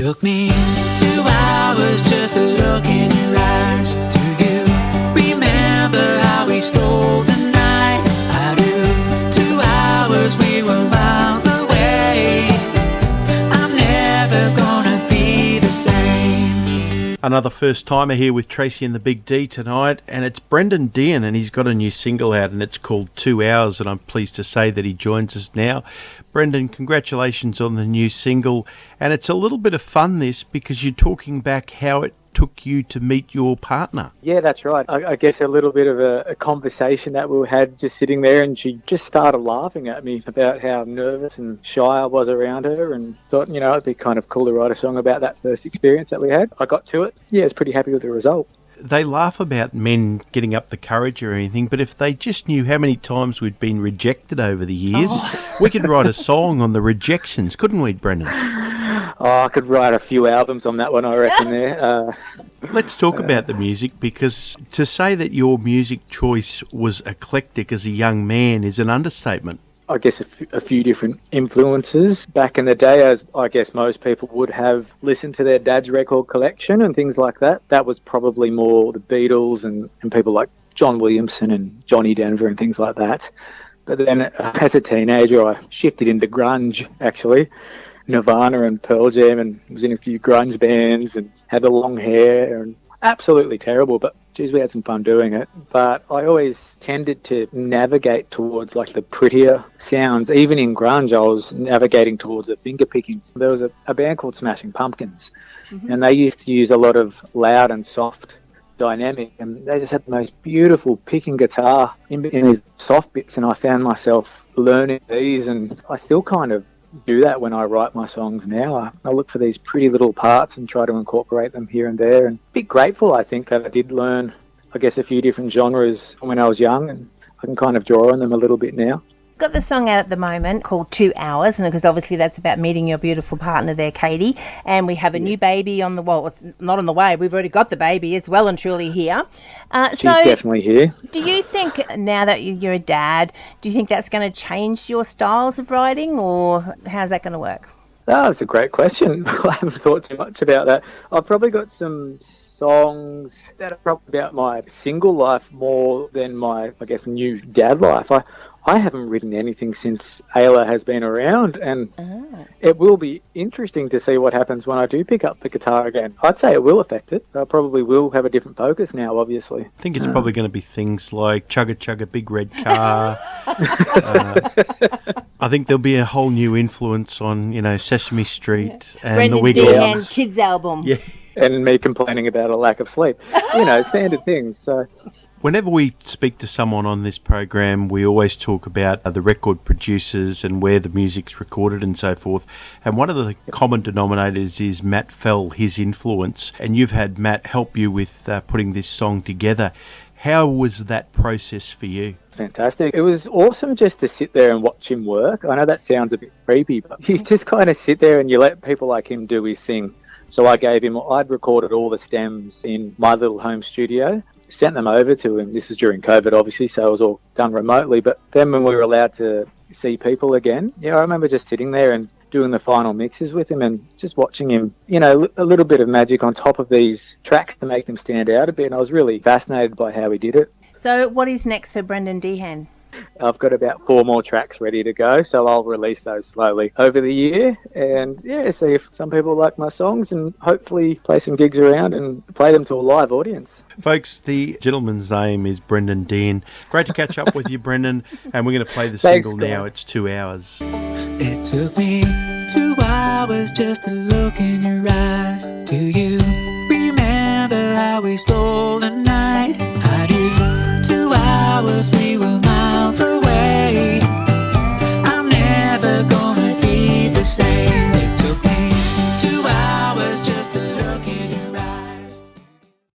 took me 2 hours just to look in your eyes. Do you remember how we stole the night? I do. 2 hours we were miles away. I'm never gonna be the same. Another first timer here with Tracy and the Big D tonight, and it's Brendan Deehan, and he's got a new single out and it's called 2 Hours, and I'm pleased to say that he joins us now. Brendan, congratulations on the new single, and it's a little bit of fun this because you're talking back how it took you to meet your partner. Yeah, that's right. I guess a little bit of a conversation that we had just sitting there, and she just started laughing at me about how nervous and shy I was around her, and thought, it'd be kind of cool to write a song about that first experience that we had. I got to it. Yeah, I was pretty happy with the result. They laugh about men getting up the courage or anything, but if they just knew how many times we'd been rejected over the years, we could write a song on the rejections, couldn't we, Brendan? I could write a few albums on that one, I reckon, there. Let's talk about the music, because to say that your music choice was eclectic as a young man is an understatement. I guess a few different influences. Back in the day, as I guess most people would have listened to their dad's record collection and things like that, that was probably more the Beatles and people like John Williamson and Johnny Denver and things like that. But then as a teenager, I shifted into grunge, actually. Nirvana and Pearl Jam, and was in a few grunge bands and had the long hair, and absolutely terrible, but geez, we had some fun doing it. But I always tended to navigate towards like the prettier sounds. Even in grunge, I was navigating towards the finger picking. There was a band called Smashing Pumpkins, and they used to use a lot of loud and soft dynamic, and they just had the most beautiful picking guitar in these soft bits, and I found myself learning these, and I still kind of do that when I write my songs now. I look for these pretty little parts and try to incorporate them here and there, and a bit grateful, I think, that I did learn, I guess, a few different genres when I was young, and I can kind of draw on them a little bit now. Got the song out at the moment called 2 Hours, and because obviously that's about meeting your beautiful partner there, Katie, and we have a new baby on the, well, it's not on the way, we've already got the baby, it's well and truly here. She's definitely here. Do you think now that you're a dad, do you think that's going to change your styles of writing, or how's that going to work? Oh, that's a great question. I haven't thought too much about that. I've probably got some songs that are probably about my single life more than my, I guess, new dad life. I haven't written anything since Ayla has been around, and it will be interesting to see what happens when I do pick up the guitar again. I'd say it will affect it. I probably will have a different focus now, obviously. I think it's probably going to be things like Chugga Chugga Big Red Car. I think there'll be a whole new influence on, Sesame Street and Brendan the Wiggles. Deehan kids album. Yeah. And me complaining about a lack of sleep. Standard things. So. Whenever we speak to someone on this program, we always talk about the record producers and where the music's recorded and so forth. And one of the common denominators is Matt Fell, his influence. And you've had Matt help you with putting this song together. How was that process for you? Fantastic. It was awesome just to sit there and watch him work. I know that sounds a bit creepy, but you just kind of sit there and you let people like him do his thing. So I'd recorded all the stems in my little home studio, sent them over to him. This is during COVID, obviously, so it was all done remotely. But then when we were allowed to see people again, I remember just sitting there and doing the final mixes with him and just watching him, a little bit of magic on top of these tracks to make them stand out a bit. And I was really fascinated by how he did it. So what is next for Brendan Deehan? I've got about 4 more tracks ready to go, so I'll release those slowly over the year and see if some people like my songs, and hopefully play some gigs around and play them to a live audience. Folks, the gentleman's name is Brendan Deehan. Great to catch up with you, Brendan, and we're going to play the single now. It's 2 Hours. It took me 2 hours just to look in your eyes. Do you remember how we stole